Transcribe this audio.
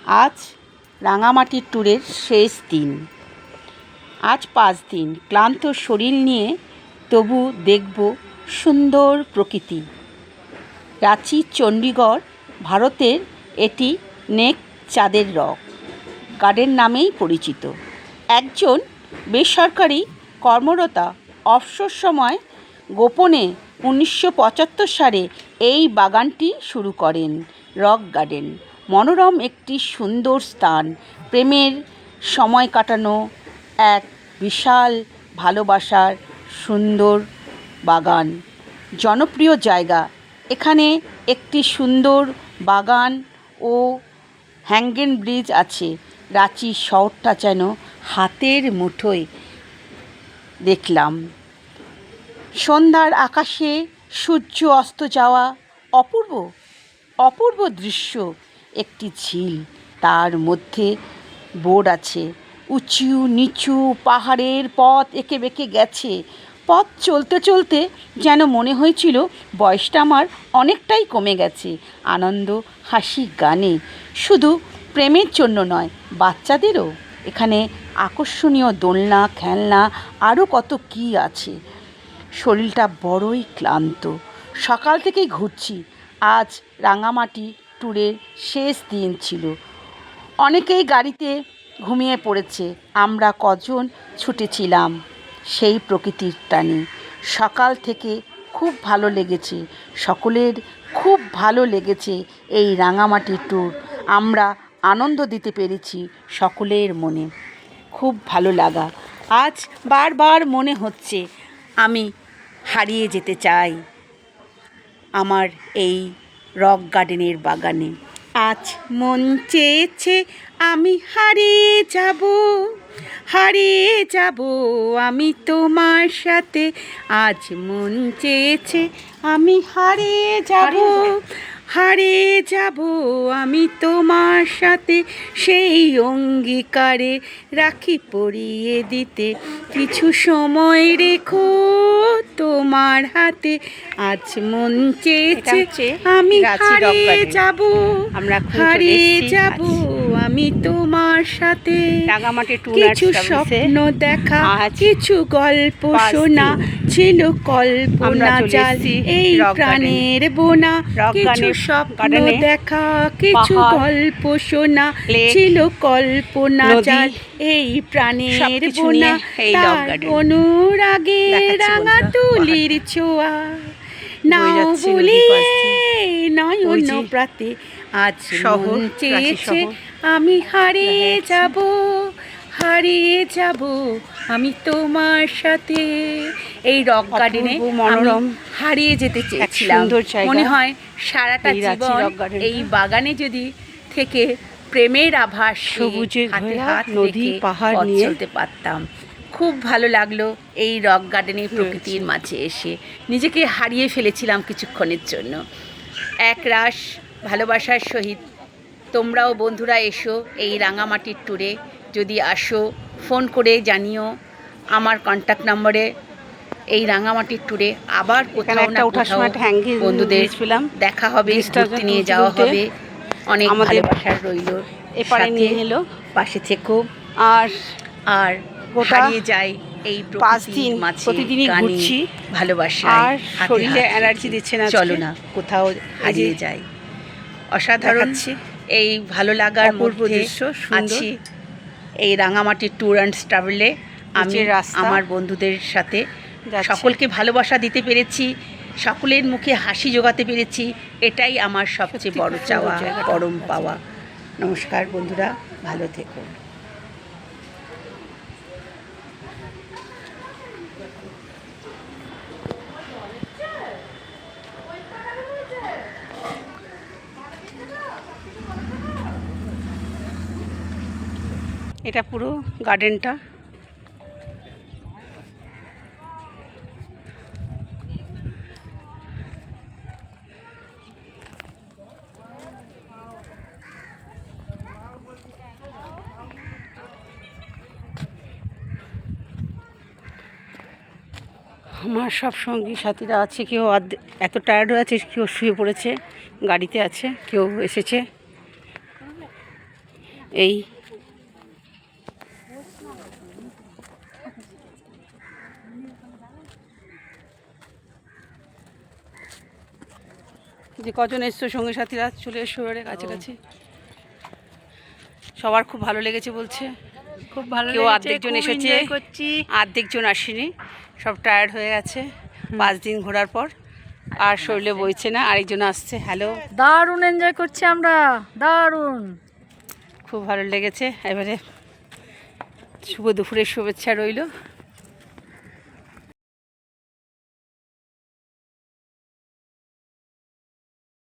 আজ রাঙামাটির ট্যুরের শেষ দিন। আজ 5 দিন ক্লান্ত শরীর নিয়ে তবু দেখব সুন্দর প্রকৃতি। রাঁচি চণ্ডীগড় ভারতের এটি নেক চাঁদের রক গার্ডেন নামেই পরিচিত। একজন বেসরকারি কর্মরতা অবসর সময় গোপনে 1975 সালে এই বাগানটি শুরু করেন। রক গার্ডেন মনোরম একটি সুন্দর স্থান, প্রেমের সময় কাটানো এক বিশাল ভালোবাসার সুন্দর বাগান, জনপ্রিয় জায়গা। এখানে একটি সুন্দর বাগান ও হ্যাঙ্গিং ব্রিজ আছে। রাঁচি শহরটা যেন হাতের মুঠোয় দেখলাম। সন্ধ্যার আকাশে সূর্য অস্ত যাওয়া অপূর্ব দৃশ্য। একটি ঝিল, তার মধ্যে বোট আছে। উঁচু নিচু পাহাড়ের পথ এঁকে বেঁকে গেছে। পথ চলতে চলতে যেন মনে হয়েছিল বয়সটা আমার অনেকটাই কমে গেছে। আনন্দ, হাসি, গানে, শুধু প্রেমের জন্য নয়, বাচ্চাদেরও। এখানে আকর্ষণীয় দোলনা, খেলনা, আরও কত কী আছে। শরীরটা বড়ই ক্লান্ত, সকাল থেকেই ঘুরছি। আজ রাঙামাটি ট্যুরের শেষ দিন ছিল। অনেকেই গাড়িতে ঘুমিয়ে পড়েছে। আমরা কজন ছুটেছিলাম সেই প্রকৃতির টানে। সকাল থেকে খুব ভালো লেগেছে, সকলের খুব ভালো লেগেছে এই রাঙামাটি ট্যুর। আমরা আনন্দ দিতে পেরেছি সকলের মনে। খুব ভালো লাগা। আজ বারবার মনে হচ্ছে আমি হারিয়ে যেতে চাই আমার এই রক গার্ডেনের বাগানে। আজ মন চেয়েছে আমি হারিয়ে যাব আমি তোমার সাথে। আজ মন চেয়েছে আমি হারিয়ে যাব আমি তোমার সাথে। সেই অঙ্গীকারে রাখি পরিয়ে দিতে, কিছু সময় রেখো তোমার হাতে। আজ মন চেয়েছে আমি হারিয়ে যাব আমি তোমার সাথে। কিছু স্বপ্ন দেখা, কিছু গল্প শোনা, ছিল কল্পনা জাল এই প্রাণের বোনা। কিছু স্বপ্ন দেখা, কিছু গল্প শোনা, ছিল কল্পনা জাল এই প্রাণের বোনা। তার অনুরাগে রাঙা তুলির ছোঁয়া, নাও বলিয়ে নয়ন প্রাতে। আজ মন চেয়েছে আমি হারিয়ে যাব আমি তোমার সাথে। এই রক গার্ডেনে মনোরম হারিয়ে যেতে চেয়েছিলাম। মনে হয় সারাটা জীবন এই বাগানে যদি থেকে প্রেমের আভাস, সবুজের হাতে হাত নদী পাহাড় নিয়ে চলতে পারতাম। খুব ভালো লাগলো এই রক গার্ডেনের প্রকৃতির মাঝে এসে। নিজেকে হারিয়ে ফেলেছিলাম কিছুক্ষণের জন্য। একরাশ ভালোবাসার সহিত তোমরাও বন্ধুরা এসো এই রাঙামাটির ট্যুরে। যদি আসো ফোন করে জানিও আমার কন্ট্যাক্ট নম্বরে। এই রাঙামাটির ট্যুরে আবার কোথাও না কোথাও বন্ধুদের দেখা হবে, ঘুরতে নিয়ে যাওয়া হবে। অনেক ভালোবাসার রইল। এপারে নিয়ে এলো, পাশে থেকো। আর হারিয়ে যাই এই 5 দিন প্রতিদিনই ঘুরছি ভালোবাসা। আর শরীরে এনার্জি দিচ্ছে না, চলো না কোথাও হারিয়ে যাই। অসাধারণ এই ভালো লাগার মধ্যে আছি এই রাঙামাটি ট্যুর অ্যান্ড ট্রাভেলে। আমি আমার বন্ধুদের সাথে সকলকে ভালোবাসা দিতে পেরেছি, সকলের মুখে হাসি জোগাতে পেরেছি। এটাই আমার সবচেয়ে বড় চাওয়া, পরম পাওয়া। নমস্কার বন্ধুরা, ভালো থেকো। এটা পুরো গার্ডেনটা। আমার সব সঙ্গী সাথীরা আছে, কেউ এত টায়ার্ড হয়ে আছে, কেউ শুয়ে পড়েছে, গাড়িতে আছে, কেউ এসেছে। এই যে কজন এসছো সঙ্গী সাথীরা, চলে এসো এবারে কাছাকাছি। সবার খুব ভালো লেগেছে বলছে, খুব ভালো কেউ লেগেছে, অর্ধেকজন খুব এসেছে, এনজয় করছি। অর্ধেকজন আসেনি, সব টায়ার্ড হয়ে গেছে 5 দিন ঘোরার পর, আর শরীরে বইছে না। আরেকজন আসছে। হ্যালো, দারুণ এনজয় করছি আমরা, দারুণ, খুব ভালো লেগেছে। এবারে শুভ দুপুরের শুভেচ্ছা রইল।